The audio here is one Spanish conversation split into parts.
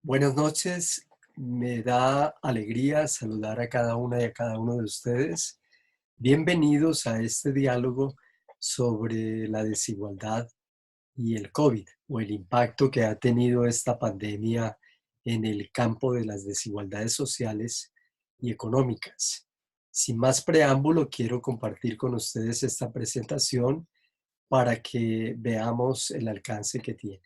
Buenas noches, me da alegría saludar a cada una y a cada uno de ustedes. Bienvenidos a este diálogo sobre la desigualdad y el COVID o el impacto que ha tenido esta pandemia en el campo de las desigualdades sociales y económicas. Sin más preámbulo, quiero compartir con ustedes esta presentación para que veamos el alcance que tiene.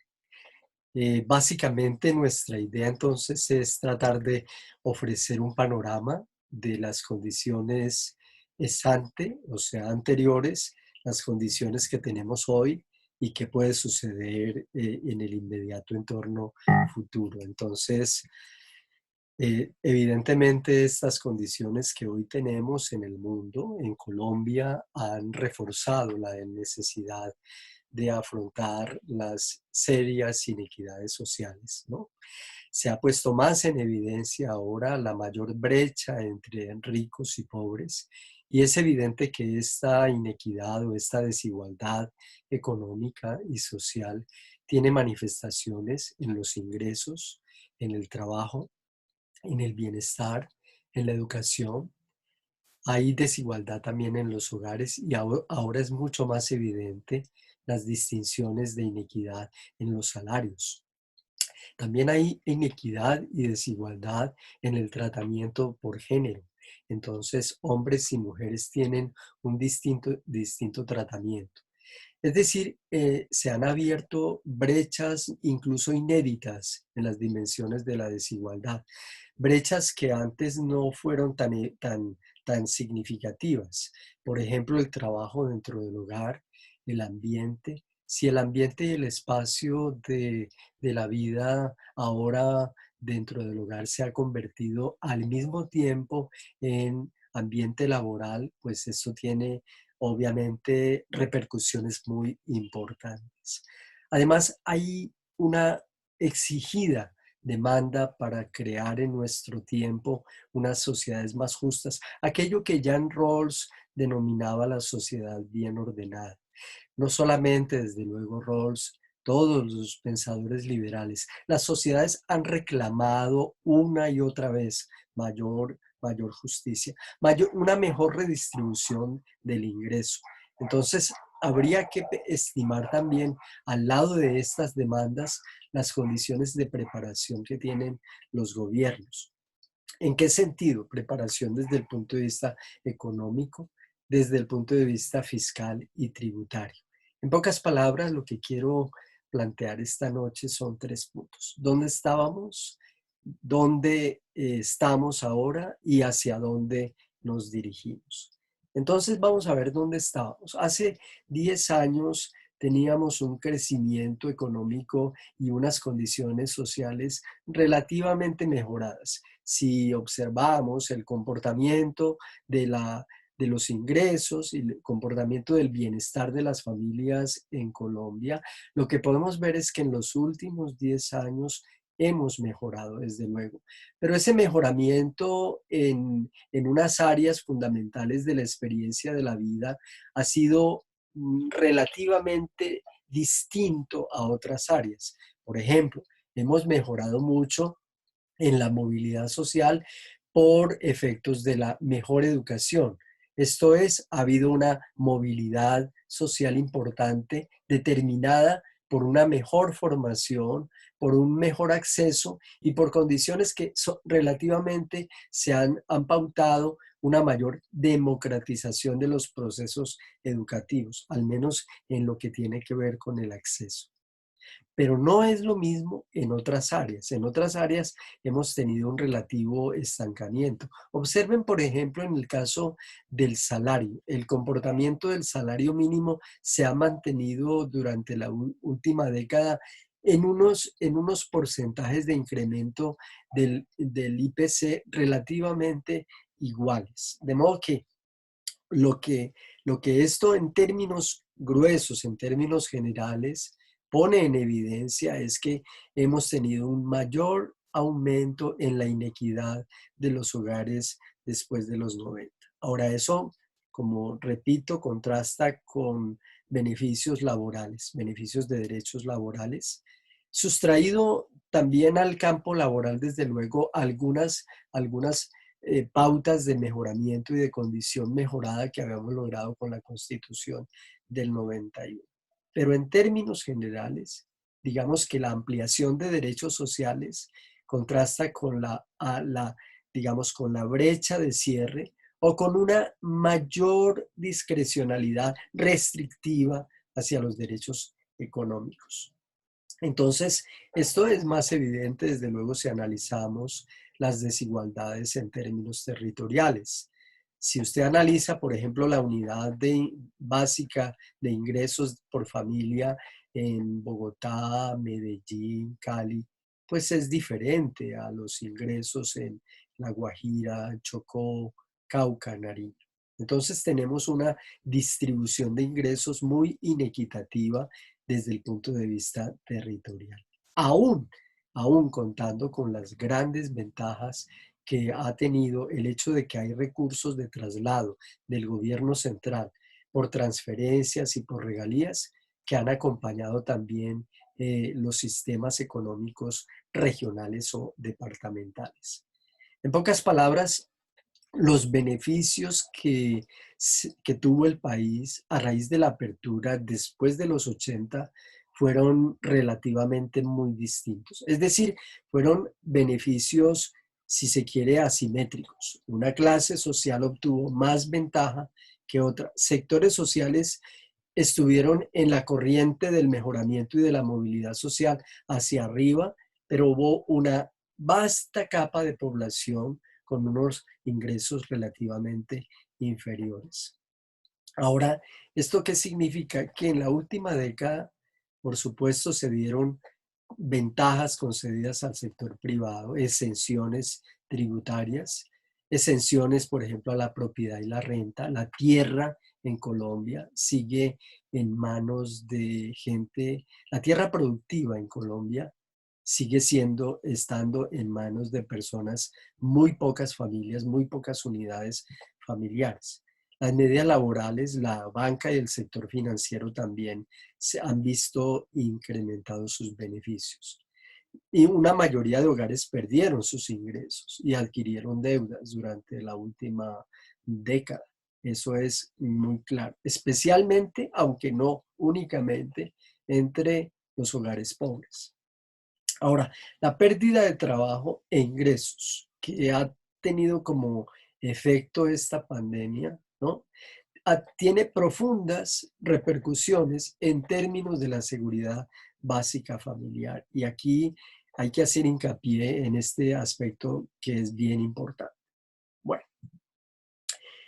Básicamente nuestra idea entonces es tratar de ofrecer un panorama de las condiciones ex ante, o sea, anteriores, las condiciones que tenemos hoy y qué puede suceder en el inmediato entorno futuro. Entonces, evidentemente estas condiciones que hoy tenemos en el mundo, en Colombia, han reforzado la necesidad de afrontar las serias inequidades sociales, ¿no? Se ha puesto más en evidencia ahora la mayor brecha entre ricos y pobres, y es evidente que esta inequidad o esta desigualdad económica y social tiene manifestaciones en los ingresos, en el trabajo, en el bienestar, en la educación. Hay desigualdad también en los hogares y ahora es mucho más evidente las distinciones de inequidad en los salarios. También hay inequidad y desigualdad en el tratamiento por género. Entonces, hombres y mujeres tienen un distinto tratamiento. Es decir, se han abierto brechas incluso inéditas en las dimensiones de la desigualdad, brechas que antes no fueron tan significativas. Por ejemplo, el trabajo dentro del hogar, el ambiente. Si el ambiente y el espacio de la vida ahora dentro del hogar se ha convertido al mismo tiempo en ambiente laboral, pues eso tiene obviamente repercusiones muy importantes. Además, hay una exigida demanda para crear en nuestro tiempo unas sociedades más justas, aquello que Jan Rawls denominaba la sociedad bien ordenada. No solamente, desde luego, Rawls, todos los pensadores liberales. Las sociedades han reclamado una y otra vez mayor justicia, una mejor redistribución del ingreso. Entonces, habría que estimar también, al lado de estas demandas, las condiciones de preparación que tienen los gobiernos. ¿En qué sentido? Preparación desde el punto de vista económico, desde el punto de vista fiscal y tributario. En pocas palabras, lo que quiero plantear esta noche son tres puntos. ¿Dónde estábamos? ¿Dónde estamos ahora? ¿Y hacia dónde nos dirigimos? Entonces vamos a ver dónde estábamos. Hace 10 años teníamos un crecimiento económico y unas condiciones sociales relativamente mejoradas. Si observamos el comportamiento de los ingresos y el comportamiento del bienestar de las familias en Colombia, lo que podemos ver es que en los últimos 10 años hemos mejorado, desde luego. Pero ese mejoramiento en unas áreas fundamentales de la experiencia de la vida ha sido relativamente distinto a otras áreas. Por ejemplo, hemos mejorado mucho en la movilidad social por efectos de la mejor educación. Esto es, ha habido una movilidad social importante determinada por una mejor formación, por un mejor acceso y por condiciones que relativamente han pautado una mayor democratización de los procesos educativos, al menos en lo que tiene que ver con el acceso. Pero no es lo mismo en otras áreas. En otras áreas hemos tenido un relativo estancamiento. Observen, por ejemplo, en el caso del salario. El comportamiento del salario mínimo se ha mantenido durante la última década en unos porcentajes de incremento del IPC relativamente iguales. De modo que lo que, lo que esto en términos gruesos, en términos generales, pone en evidencia es que hemos tenido un mayor aumento en la inequidad de los hogares después de los 90. Ahora eso, como repito, contrasta con beneficios laborales, beneficios de derechos laborales, sustraído también al campo laboral, desde luego, algunas pautas de mejoramiento y de condición mejorada que habíamos logrado con la Constitución del 91. Pero en términos generales, digamos que la ampliación de derechos sociales contrasta con digamos, con la brecha de cierre o con una mayor discrecionalidad restrictiva hacia los derechos económicos. Entonces, esto es más evidente, desde luego, si analizamos las desigualdades en términos territoriales. Si usted analiza, por ejemplo, la unidad básica de ingresos por familia en Bogotá, Medellín, Cali, pues es diferente a los ingresos en La Guajira, Chocó, Cauca, Nariño. Entonces tenemos una distribución de ingresos muy inequitativa desde el punto de vista territorial. Aún, aún contando con las grandes ventajas que ha tenido el hecho de que hay recursos de traslado del gobierno central por transferencias y por regalías que han acompañado también los sistemas económicos regionales o departamentales. En pocas palabras, los beneficios que tuvo el país a raíz de la apertura después de los 80 fueron relativamente muy distintos. Es decir, fueron beneficios, si se quiere, asimétricos. Una clase social obtuvo más ventaja que otra. Sectores sociales estuvieron en la corriente del mejoramiento y de la movilidad social hacia arriba, pero hubo una vasta capa de población con unos ingresos relativamente inferiores. Ahora, ¿esto qué significa? Que en la última década, por supuesto, se dieron ventajas concedidas al sector privado, exenciones tributarias, exenciones, por ejemplo, a la propiedad y la renta. La tierra en Colombia sigue en manos de gente, la tierra productiva en Colombia sigue estando en manos de personas, muy pocas familias, muy pocas unidades familiares. Las medidas laborales, la banca y el sector financiero también se han visto incrementados sus beneficios. Y una mayoría de hogares perdieron sus ingresos y adquirieron deudas durante la última década. Eso es muy claro, especialmente, aunque no únicamente, entre los hogares pobres. Ahora, la pérdida de trabajo e ingresos que ha tenido como efecto esta pandemia, ¿no? Tiene profundas repercusiones en términos de la seguridad básica familiar. Y aquí hay que hacer hincapié en este aspecto que es bien importante. Bueno,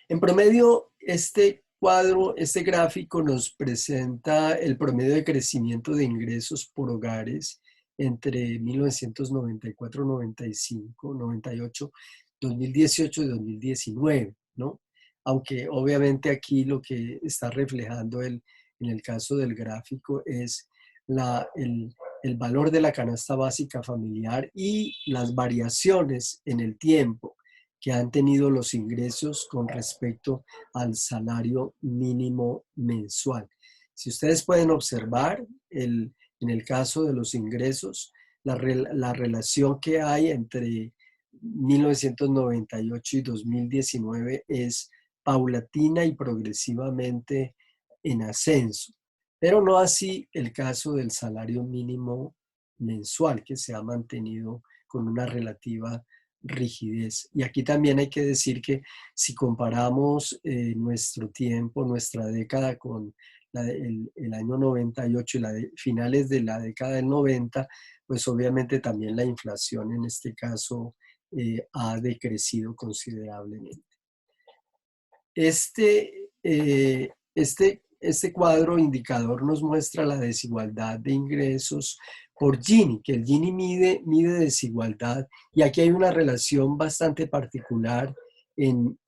en promedio, este cuadro, este gráfico nos presenta el promedio de crecimiento de ingresos por hogares entre 1994, 95, 98, 2018 y 2019, ¿no? Aunque obviamente aquí lo que está reflejando en el caso del gráfico es el valor de la canasta básica familiar y las variaciones en el tiempo que han tenido los ingresos con respecto al salario mínimo mensual. Si ustedes pueden observar, en el caso de los ingresos, la relación que hay entre 1998 y 2019 es paulatina y progresivamente en ascenso, pero no así el caso del salario mínimo mensual, que se ha mantenido con una relativa rigidez. Y aquí también hay que decir que si comparamos nuestro tiempo, nuestra década con el año 98 y finales de la década del 90, pues obviamente también la inflación en este caso ha decrecido considerablemente. Este cuadro indicador nos muestra la desigualdad de ingresos por Gini, que el Gini mide desigualdad, y aquí hay una relación bastante particular en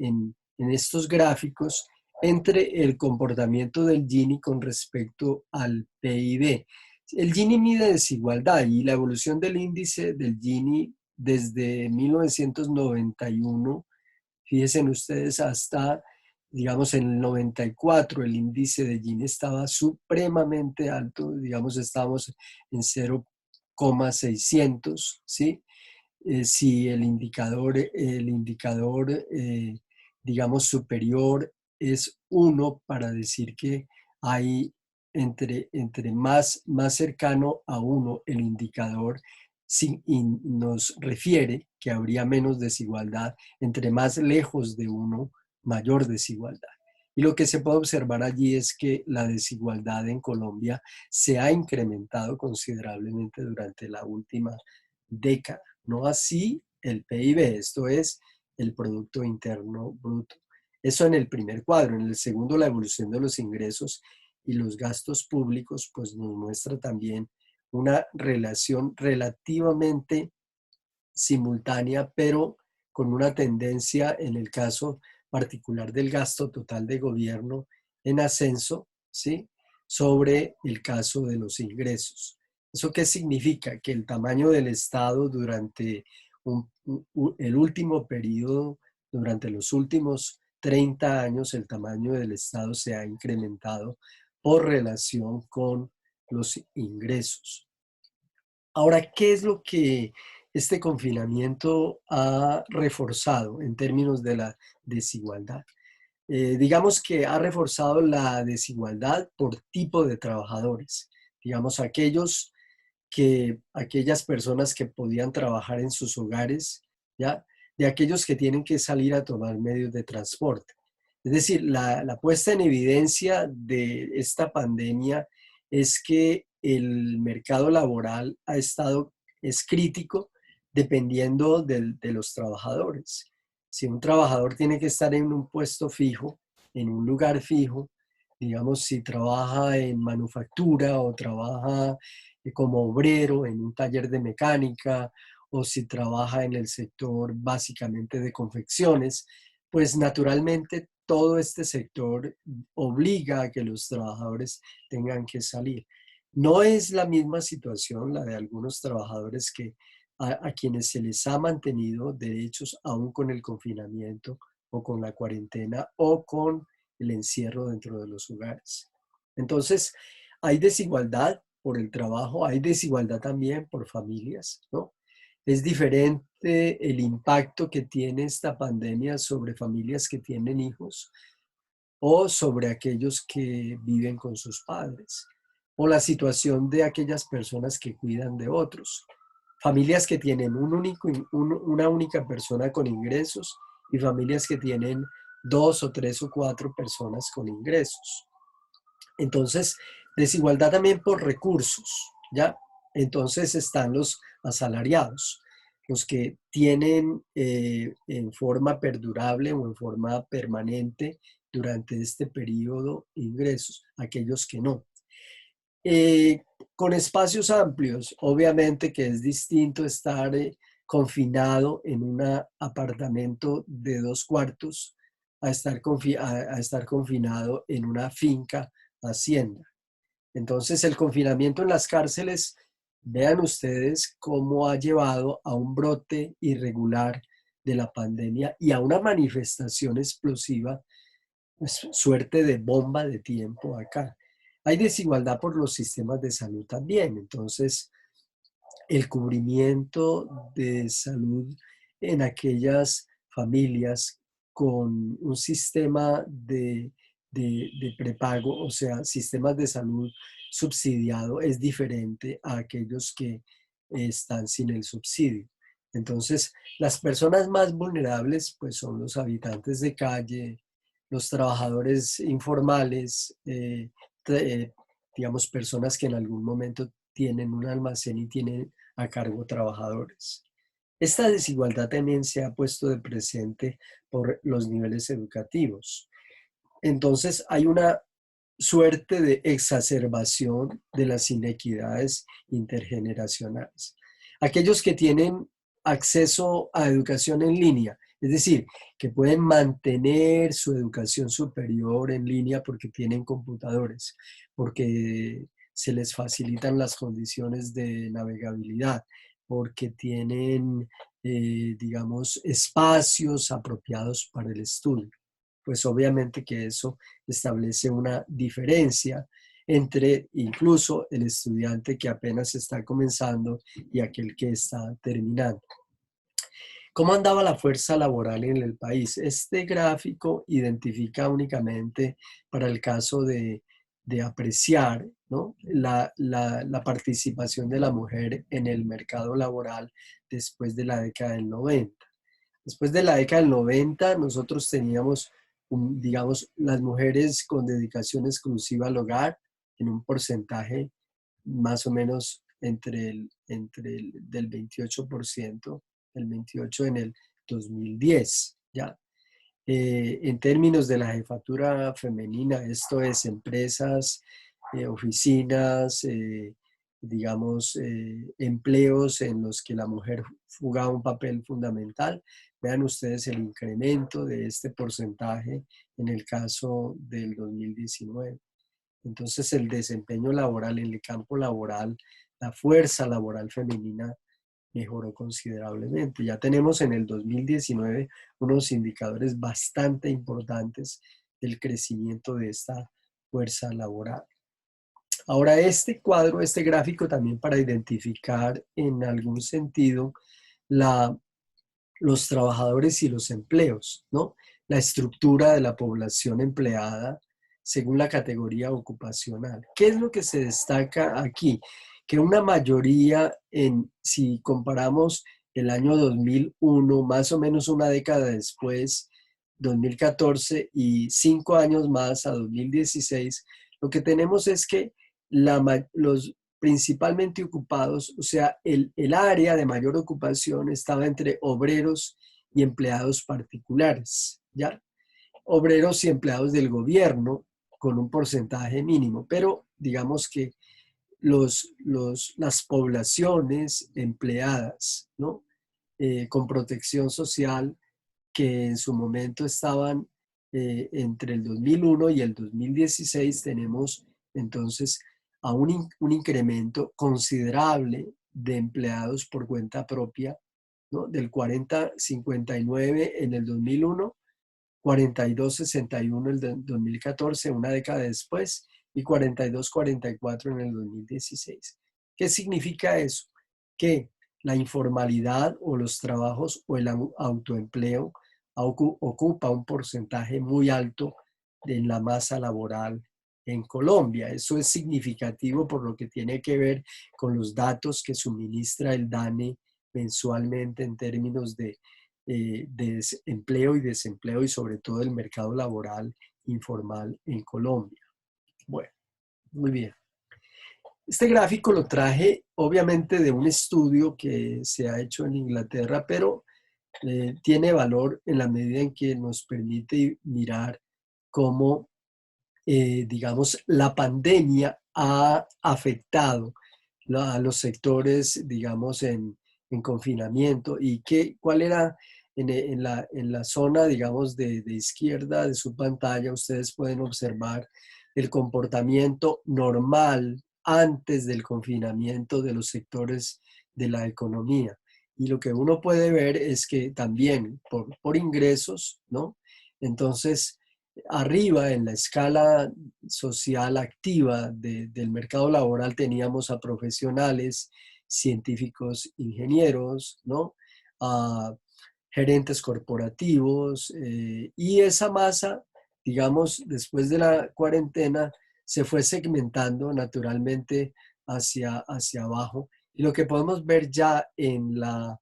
estos gráficos entre el comportamiento del Gini con respecto al PIB. El Gini mide desigualdad y la evolución del índice del Gini desde 1991, fíjense ustedes, hasta, digamos, en el 94 el índice de Gini estaba supremamente alto, digamos, estábamos en 0,600, ¿sí? Si el indicador digamos, superior es 1 para decir que hay entre más cercano a 1 el indicador y nos refiere que habría menos desigualdad, entre más lejos de 1, mayor desigualdad. Y lo que se puede observar allí es que la desigualdad en Colombia se ha incrementado considerablemente durante la última década. No así el PIB, esto es el Producto Interno Bruto. Eso en el primer cuadro. En el segundo, la evolución de los ingresos y los gastos públicos, pues nos muestra también una relación relativamente simultánea, pero con una tendencia en el caso particular del gasto total de gobierno en ascenso, ¿sí? Sobre el caso de los ingresos. ¿Eso qué significa? Que el tamaño del Estado durante el último periodo, durante los últimos 30 años, el tamaño del Estado se ha incrementado por relación con los ingresos. Ahora, ¿qué es lo que este confinamiento ha reforzado en términos de la desigualdad? Digamos que ha reforzado la desigualdad por tipo de trabajadores. Digamos, aquellas personas que podían trabajar en sus hogares, ¿ya? De aquellos que tienen que salir a tomar medios de transporte. Es decir, la puesta en evidencia de esta pandemia es que el mercado laboral es crítico dependiendo de los trabajadores. Si un trabajador tiene que estar en un puesto fijo, en un lugar fijo, digamos, si trabaja en manufactura o trabaja como obrero en un taller de mecánica o si trabaja en el sector básicamente de confecciones, pues naturalmente todo este sector obliga a que los trabajadores tengan que salir. No es la misma situación la de algunos trabajadores a quienes se les ha mantenido derechos aún con el confinamiento o con la cuarentena o con el encierro dentro de los hogares. Entonces, hay desigualdad por el trabajo, hay desigualdad también por familias, ¿no? Es diferente el impacto que tiene esta pandemia sobre familias que tienen hijos o sobre aquellos que viven con sus padres, o la situación de aquellas personas que cuidan de otros. Familias que tienen una única persona con ingresos y familias que tienen dos o tres o cuatro personas con ingresos. Entonces, desigualdad también por recursos, ¿ya? Entonces están los asalariados, los que tienen en forma perdurable o en forma permanente durante este periodo ingresos, aquellos que no. Eh, con espacios amplios, obviamente que es distinto estar confinado en un apartamento de 2 cuartos a estar confinado en una finca hacienda. Entonces, el confinamiento en las cárceles, vean ustedes cómo ha llevado a un brote irregular de la pandemia y a una manifestación explosiva, pues, suerte de bomba de tiempo acá. Hay desigualdad por los sistemas de salud también. Entonces, el cubrimiento de salud en aquellas familias con un sistema de prepago, o sea, sistemas de salud subsidiado, es diferente a aquellos que están sin el subsidio. Entonces, las personas más vulnerables, pues son los habitantes de calle, los trabajadores informales, digamos, personas que en algún momento tienen un almacén y tienen a cargo trabajadores. Esta desigualdad también se ha puesto de presente por los niveles educativos. Entonces hay una suerte de exacerbación de las inequidades intergeneracionales. Aquellos que tienen acceso a educación en línea, es decir, que pueden mantener su educación superior en línea porque tienen computadores, porque se les facilitan las condiciones de navegabilidad, porque tienen, digamos, espacios apropiados para el estudio. Pues obviamente que eso establece una diferencia entre incluso el estudiante que apenas está comenzando y aquel que está terminando. ¿Cómo andaba la fuerza laboral en el país? Este gráfico identifica únicamente para el caso de apreciar, ¿no?, la participación de la mujer en el mercado laboral después de la década del 90. Después de la década del 90, nosotros teníamos, digamos, las mujeres con dedicación exclusiva al hogar en un porcentaje más o menos entre el del 28%, el 28 en el 2010, ¿ya? En términos de la jefatura femenina, esto es empresas, oficinas, digamos, empleos en los que la mujer jugaba un papel fundamental. Vean ustedes el incremento de este porcentaje en el caso del 2019. Entonces, el desempeño laboral en el campo laboral, la fuerza laboral femenina mejoró considerablemente. Ya tenemos en el 2019 unos indicadores bastante importantes del crecimiento de esta fuerza laboral. Ahora, este cuadro, este gráfico también para identificar en algún sentido la, los trabajadores y los empleos, ¿no? La estructura de la población empleada según la categoría ocupacional. ¿Qué es lo que se destaca aquí? Que una mayoría, si comparamos el año 2001, más o menos una década después, 2014 y 5 años más a 2016, lo que tenemos es que los principalmente ocupados, o sea, el área de mayor ocupación estaba entre obreros y empleados particulares, ¿ya? Obreros y empleados del gobierno con un porcentaje mínimo, pero digamos que las poblaciones empleadas, ¿no?, con protección social que en su momento estaban entre el 2001 y el 2016, tenemos entonces a un incremento considerable de empleados por cuenta propia, ¿no?, del 40,59 en el 2001, 42,61 en el 2014, una década después, y 42,44 en el 2016. ¿Qué significa eso? Que la informalidad o los trabajos o el autoempleo ocupa un porcentaje muy alto en la masa laboral en Colombia. Eso es significativo por lo que tiene que ver con los datos que suministra el DANE mensualmente en términos de empleo y desempleo y sobre todo el mercado laboral informal en Colombia. Bueno, muy bien. Este gráfico lo traje obviamente de un estudio que se ha hecho en Inglaterra, pero tiene valor en la medida en que nos permite mirar cómo, digamos, la pandemia ha afectado a los sectores, digamos, en confinamiento y cuál era en la zona, digamos, de izquierda de su pantalla, ustedes pueden observar el comportamiento normal antes del confinamiento de los sectores de la economía. Y lo que uno puede ver es que también por ingresos, ¿no? Entonces, arriba en la escala social activa del mercado laboral teníamos a profesionales, científicos, ingenieros, ¿no?, a gerentes corporativos, y esa masa, digamos, después de la cuarentena, se fue segmentando naturalmente hacia abajo. Y lo que podemos ver ya en la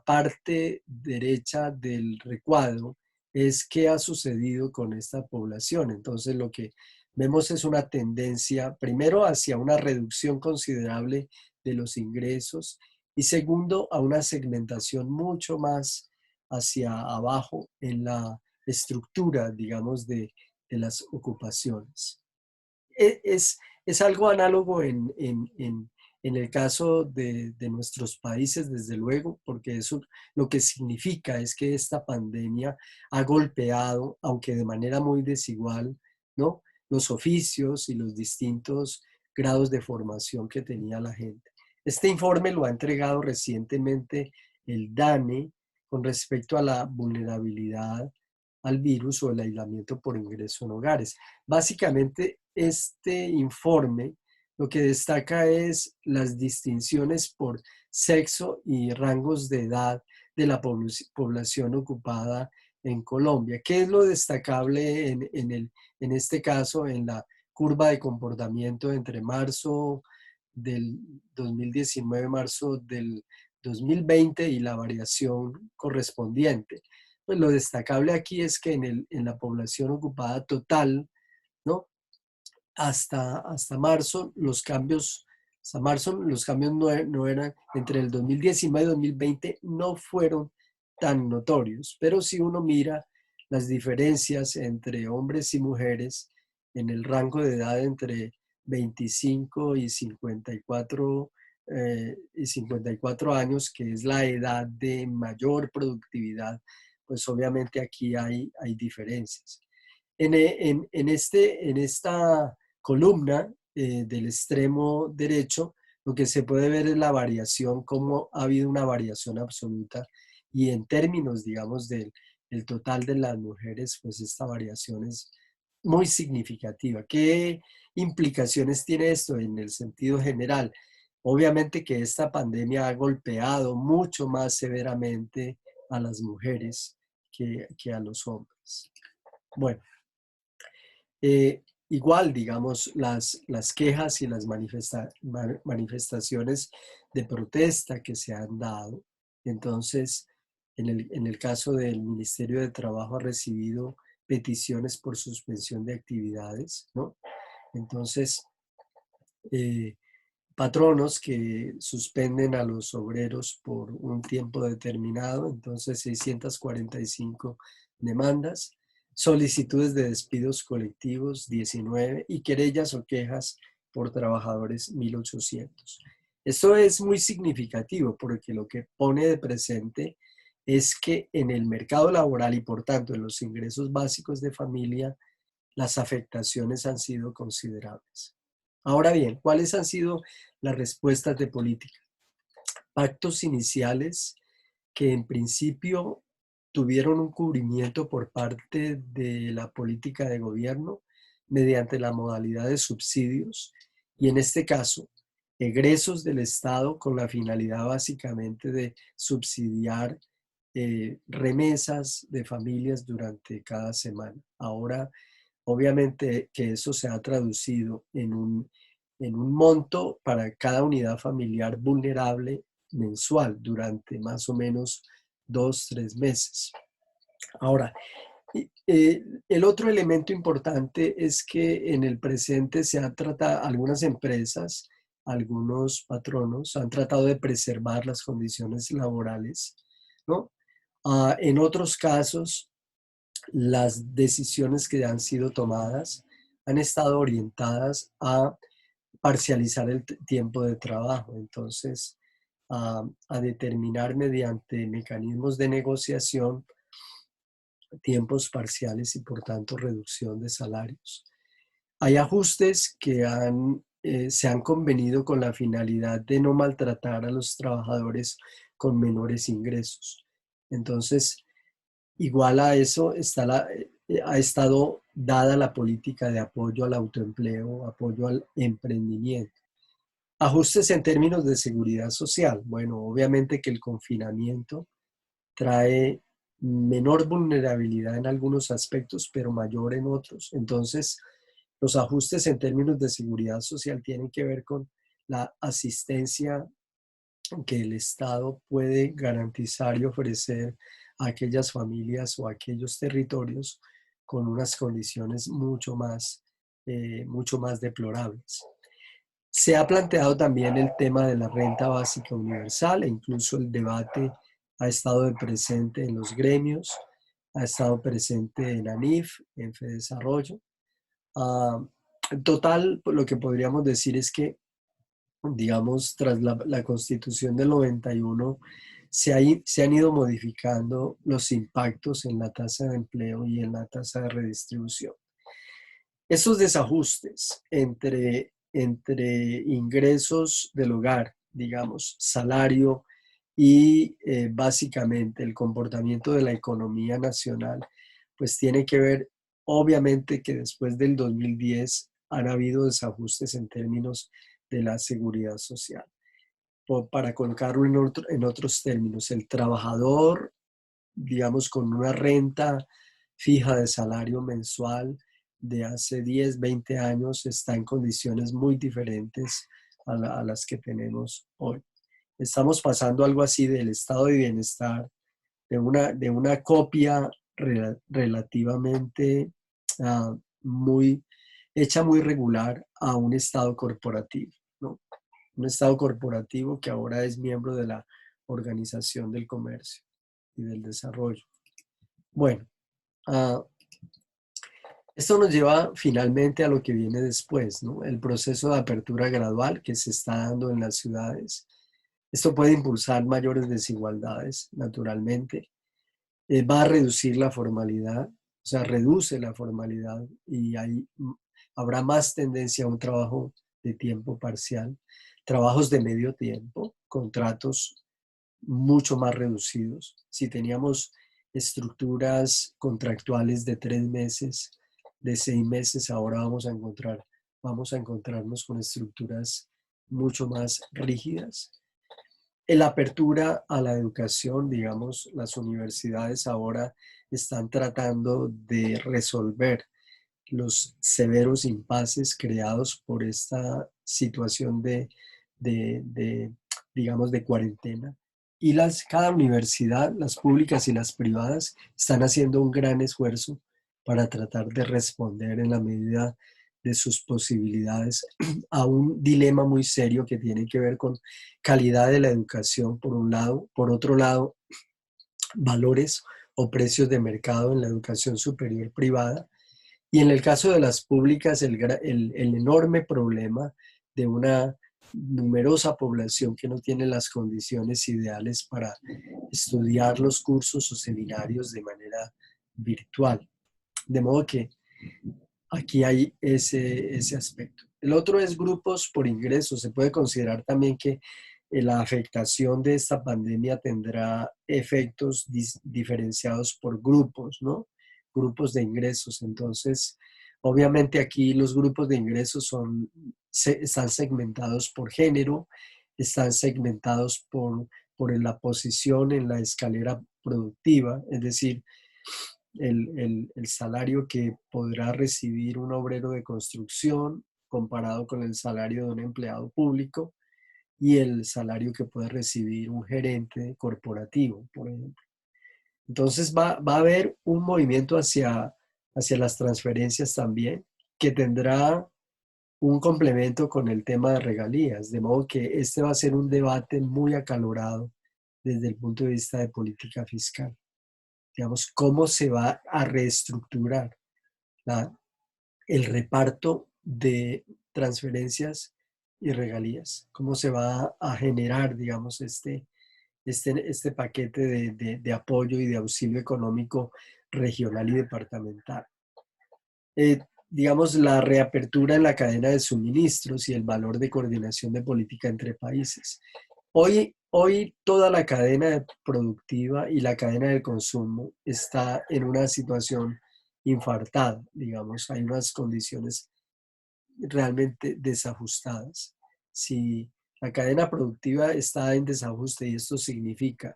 parte derecha del recuadro es qué ha sucedido con esta población. Entonces, lo que vemos es una tendencia, primero, hacia una reducción considerable de los ingresos y segundo, a una segmentación mucho más hacia abajo en la estructura, digamos, de las ocupaciones. Es algo análogo en el caso de nuestros países, desde luego, porque eso lo que significa es que esta pandemia ha golpeado, aunque de manera muy desigual, ¿no?, los oficios y los distintos grados de formación que tenía la gente. Este informe lo ha entregado recientemente el DANE con respecto a la vulnerabilidad al virus o el aislamiento por ingreso en hogares. Básicamente, este informe lo que destaca es las distinciones por sexo y rangos de edad de la población ocupada en Colombia. ¿Qué es lo destacable en este caso, en la curva de comportamiento entre marzo del 2019, marzo del 2020 y la variación correspondiente? Pues lo destacable aquí es que en la población ocupada total, ¿no? Hasta marzo los cambios no eran, entre el 2019 y 2020 no fueron tan notorios, pero si uno mira las diferencias entre hombres y mujeres en el rango de edad entre 25 y 54 años, que es la edad de mayor productividad, pues obviamente aquí hay diferencias. En esta columna del extremo derecho, lo que se puede ver es la variación, cómo ha habido una variación absoluta y en términos, digamos, del el total de las mujeres, pues esta variación es muy significativa. ¿Qué implicaciones tiene esto en el sentido general? Obviamente que esta pandemia ha golpeado mucho más severamente a las mujeres que a los hombres. Bueno, igual, digamos, las quejas y las manifestaciones de protesta que se han dado. Entonces, en el caso del Ministerio de Trabajo ha recibido peticiones por suspensión de actividades, ¿no? Entonces, eh, patronos que suspenden a los obreros por un tiempo determinado, entonces 645 demandas, solicitudes de despidos colectivos 19 y querellas o quejas por trabajadores 1800. Esto es muy significativo porque lo que pone de presente es que en el mercado laboral y por tanto en los ingresos básicos de familia, las afectaciones han sido considerables. Ahora bien, ¿cuáles han sido las respuestas de política? Pactos iniciales que en principio tuvieron un cubrimiento por parte de la política de gobierno mediante la modalidad de subsidios y en este caso, egresos del Estado con la finalidad básicamente de subsidiar remesas de familias durante cada semana. Ahora, obviamente que eso se ha traducido en un monto para cada unidad familiar vulnerable mensual durante más o menos 2, 3 meses. Ahora, el otro elemento importante es que en el presente se han tratado, algunas empresas, algunos patronos han tratado de preservar las condiciones laborales, ¿no? En otros casos, las decisiones que han sido tomadas han estado orientadas a parcializar el tiempo de trabajo, entonces a determinar mediante mecanismos de negociación tiempos parciales y por tanto reducción de salarios. Hay ajustes que se han convenido con la finalidad de no maltratar a los trabajadores con menores ingresos. Entonces, igual a eso ha estado dada la política de apoyo al autoempleo, apoyo al emprendimiento. Ajustes en términos de seguridad social. Bueno, obviamente que el confinamiento trae menor vulnerabilidad en algunos aspectos, pero mayor en otros. Entonces, los ajustes en términos de seguridad social tienen que ver con la asistencia que el Estado puede garantizar y ofrecer a aquellas familias o a aquellos territorios con unas condiciones mucho más deplorables. Se ha planteado también el tema de la renta básica universal e incluso el debate ha estado presente en los gremios, ha estado presente en ANIF, en FEDesarrollo. En total, lo que podríamos decir es que, digamos, tras la Constitución del 91, se han ido modificando los impactos en la tasa de empleo y en la tasa de redistribución. Esos desajustes entre ingresos del hogar, digamos, salario y básicamente el comportamiento de la economía nacional, pues tiene que ver, obviamente que después del 2010 han habido desajustes en términos de la seguridad social. Para colocarlo en otros términos, el trabajador, digamos, con una renta fija de salario mensual de hace 10, 20 años, está en condiciones muy diferentes a las que tenemos hoy. Estamos pasando algo así del estado de bienestar, de una copia relativamente muy hecha muy regular a un estado corporativo, ¿no? Un estado corporativo que ahora es miembro de la Organización del Comercio y del Desarrollo. Bueno, uh, esto nos lleva finalmente a lo que viene después, ¿no? El proceso de apertura gradual que se está dando en las ciudades. Esto puede impulsar mayores desigualdades, naturalmente. Va a reducir la formalidad, o sea, reduce la formalidad y ahí habrá más tendencia a un trabajo de tiempo parcial, trabajos de medio tiempo, contratos mucho más reducidos. Si teníamos estructuras contractuales de 3 meses, de 6 meses, ahora vamos a encontrarnos con estructuras mucho más rígidas. La apertura a la educación, digamos, las universidades ahora están tratando de resolver los severos impases creados por esta situación de, digamos, de cuarentena. Y cada universidad, las públicas y las privadas, están haciendo un gran esfuerzo para tratar de responder en la medida de sus posibilidades a un dilema muy serio que tiene que ver con calidad de la educación, por un lado, por otro lado, valores o precios de mercado en la educación superior privada, y en el caso de las públicas, el enorme problema de una numerosa población que no tiene las condiciones ideales para estudiar los cursos o seminarios de manera virtual. De modo que aquí hay ese aspecto. El otro es grupos por ingresos. Se puede considerar también que la afectación de esta pandemia tendrá efectos diferenciados por grupos, ¿no? Grupos de ingresos. Entonces, obviamente aquí los grupos de ingresos están segmentados por género, están segmentados por la posición en la escalera productiva, es decir, el salario que podrá recibir un obrero de construcción comparado con el salario de un empleado público y el salario que puede recibir un gerente corporativo, por ejemplo. Entonces va a haber un movimiento hacia las transferencias también, que tendrá un complemento con el tema de regalías, de modo que este va a ser un debate muy acalorado desde el punto de vista de política fiscal. Digamos, cómo se va a reestructurar la, el reparto de transferencias y regalías, cómo se va a generar, digamos, este paquete de apoyo y de auxilio económico regional y departamental. Digamos, la reapertura en la cadena de suministros y el valor de coordinación de política entre países. Hoy toda la cadena productiva y la cadena de consumo está en una situación infartada, digamos, hay unas condiciones realmente desajustadas. Si la cadena productiva está en desajuste, y esto significa,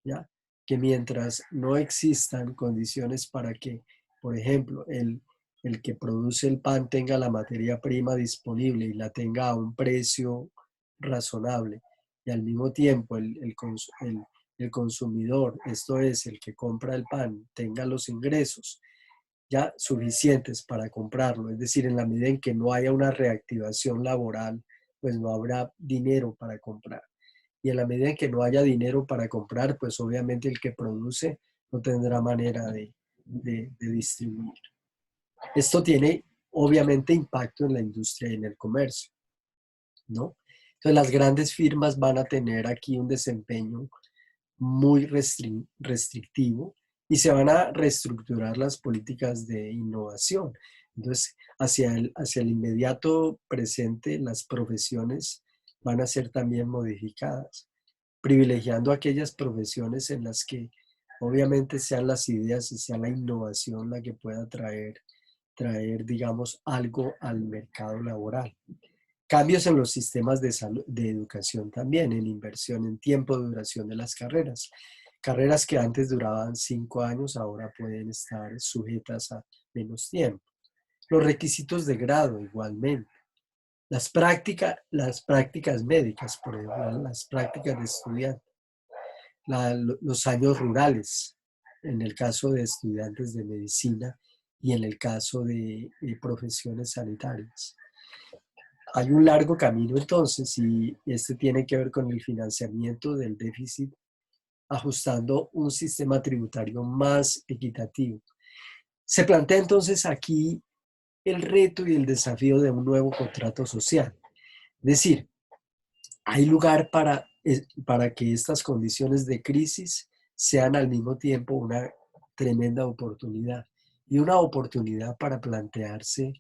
¿ya?, que mientras no existan condiciones para que, por ejemplo, el que produce el pan tenga la materia prima disponible y la tenga a un precio razonable, y al mismo tiempo el consumidor, esto es, el que compra el pan, tenga los ingresos ya suficientes para comprarlo, es decir, en la medida en que no haya una reactivación laboral, pues no habrá dinero para comprar. Y en la medida en que no haya dinero para comprar, pues obviamente el que produce no tendrá manera de distribuir. Esto tiene obviamente impacto en la industria y en el comercio, ¿no? Entonces las grandes firmas van a tener aquí un desempeño muy restrictivo y se van a reestructurar las políticas de innovación. Entonces, hacia el inmediato presente, las profesiones van a ser también modificadas, privilegiando aquellas profesiones en las que obviamente sean las ideas y sea la innovación la que pueda traer traer, digamos, algo al mercado laboral. Cambios en los sistemas de salud, de educación también, en inversión en tiempo de duración de las carreras. Carreras que antes duraban 5 años, ahora pueden estar sujetas a menos tiempo. Los requisitos de grado igualmente. Las prácticas médicas, por ejemplo, las prácticas de estudiante. Los años rurales, en el caso de estudiantes de medicina y en el caso de profesiones sanitarias. Hay un largo camino entonces y este tiene que ver con el financiamiento del déficit, ajustando un sistema tributario más equitativo. Se plantea entonces aquí el reto y el desafío de un nuevo contrato social. Es decir, hay lugar para que estas condiciones de crisis sean al mismo tiempo una tremenda oportunidad y una oportunidad para plantearse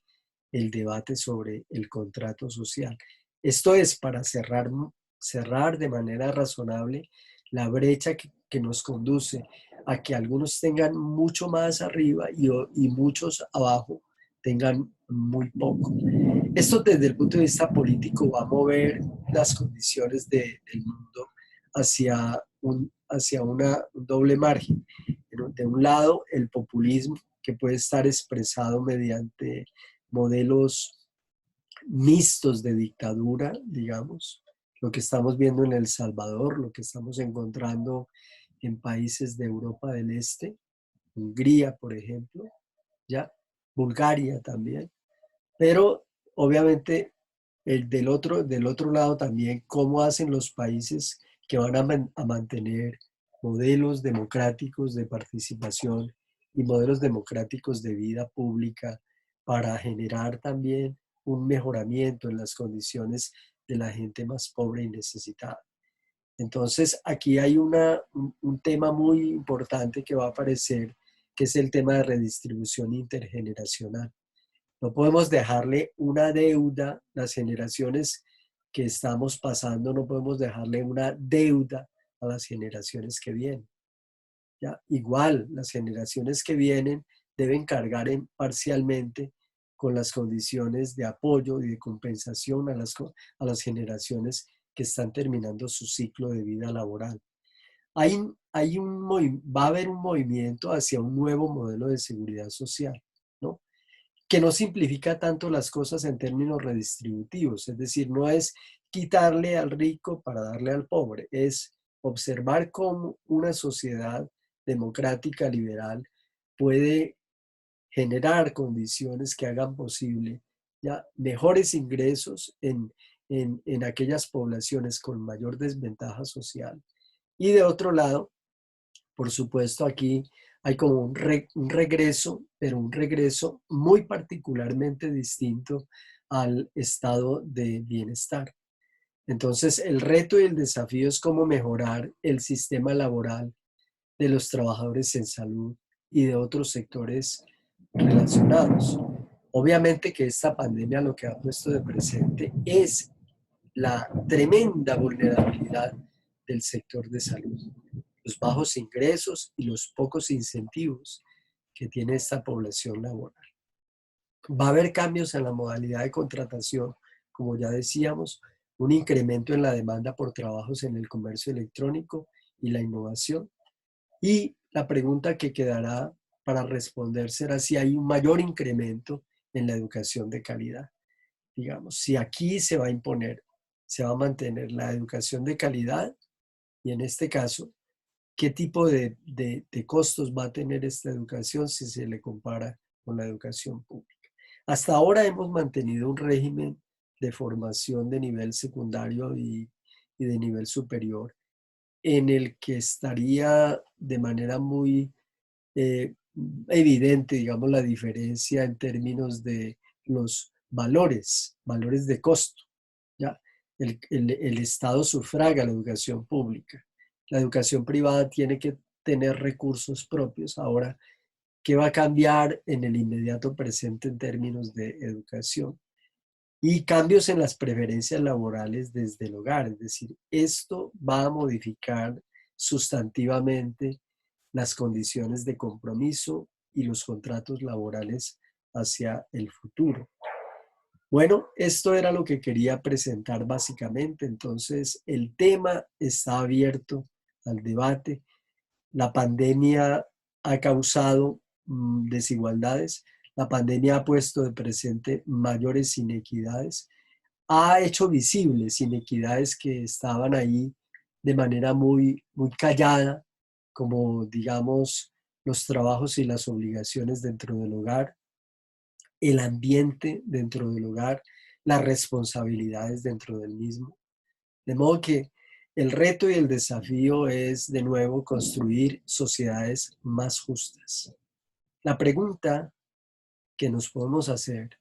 el debate sobre el contrato social. Esto es para cerrar de manera razonable la brecha que nos conduce a que algunos tengan mucho más arriba y muchos abajo tengan muy poco. Esto desde el punto de vista político va a mover las condiciones del mundo hacia un doble margen. De un lado, el populismo, que puede estar expresado mediante modelos mixtos de dictadura, digamos, lo que estamos viendo en El Salvador, lo que estamos encontrando en países de Europa del Este, Hungría, por ejemplo, ya, Bulgaria también, pero obviamente del otro lado también, cómo hacen los países que van a mantener modelos democráticos de participación y modelos democráticos de vida pública para generar también un mejoramiento en las condiciones de la gente más pobre y necesitada. Entonces, aquí hay un tema muy importante que va a aparecer, que es el tema de redistribución intergeneracional. No podemos dejarle una deuda, las generaciones que estamos pasando, no podemos dejarle una deuda a las generaciones que vienen. ¿Ya? Igual, las generaciones que vienen deben cargar parcialmente con las condiciones de apoyo y de compensación a las generaciones que están terminando su ciclo de vida laboral. Va a haber un movimiento hacia un nuevo modelo de seguridad social, ¿no? Que no simplifica tanto las cosas en términos redistributivos, es decir, no es quitarle al rico para darle al pobre, es observar cómo una sociedad democrática liberal puede generar condiciones que hagan posible ya mejores ingresos en aquellas poblaciones con mayor desventaja social. Y de otro lado, por supuesto, aquí hay como un regreso, pero un regreso muy particularmente distinto al estado de bienestar. Entonces, el reto y el desafío es cómo mejorar el sistema laboral de los trabajadores en salud y de otros sectores relacionados. Obviamente que esta pandemia lo que ha puesto de presente es la tremenda vulnerabilidad del sector de salud, los bajos ingresos y los pocos incentivos que tiene esta población laboral. Va a haber cambios en la modalidad de contratación, como ya decíamos, un incremento en la demanda por trabajos en el comercio electrónico y la innovación. Y la pregunta que quedará para responder será si hay un mayor incremento en la educación de calidad. Digamos, si aquí se va a imponer, se va a mantener la educación de calidad y en este caso, qué tipo de costos va a tener esta educación si se le compara con la educación pública. Hasta ahora hemos mantenido un régimen de formación de nivel secundario y de nivel superior en el que estaría de manera muy eh, evidente, digamos, la diferencia en términos de los valores de costo. ¿Ya? El Estado sufraga la educación pública. La educación privada tiene que tener recursos propios. Ahora, ¿qué va a cambiar en el inmediato presente en términos de educación? Y cambios en las preferencias laborales desde el hogar. Es decir, esto va a modificar sustantivamente las condiciones de compromiso y los contratos laborales hacia el futuro. Bueno, esto era lo que quería presentar básicamente. Entonces, el tema está abierto al debate. La pandemia ha causado desigualdades. La pandemia ha puesto de presente mayores inequidades. Ha hecho visibles inequidades que estaban ahí de manera muy callada, como digamos los trabajos y las obligaciones dentro del hogar, el ambiente dentro del hogar, las responsabilidades dentro del mismo. De modo que el reto y el desafío es de nuevo construir sociedades más justas. La pregunta que nos podemos hacer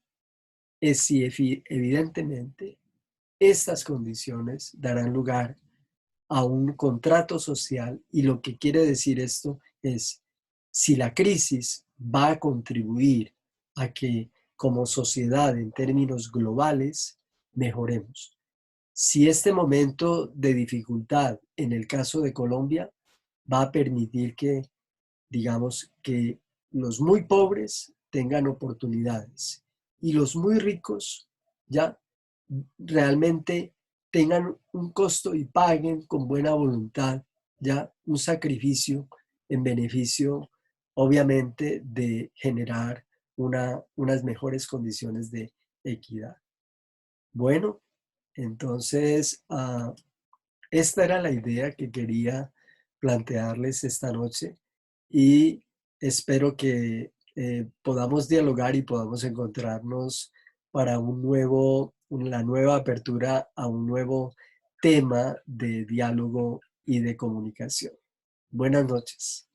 es si evidentemente estas condiciones darán lugar a un contrato social, y lo que quiere decir esto es si la crisis va a contribuir a que como sociedad en términos globales mejoremos. Si este momento de dificultad en el caso de Colombia va a permitir que, digamos, que los muy pobres tengan oportunidades y los muy ricos ya realmente tengan un costo y paguen con buena voluntad ya un sacrificio en beneficio, obviamente, de generar unas mejores condiciones de equidad. Bueno, entonces, esta era la idea que quería plantearles esta noche y espero que podamos dialogar y podamos encontrarnos para la nueva apertura a un nuevo tema de diálogo y de comunicación. Buenas noches.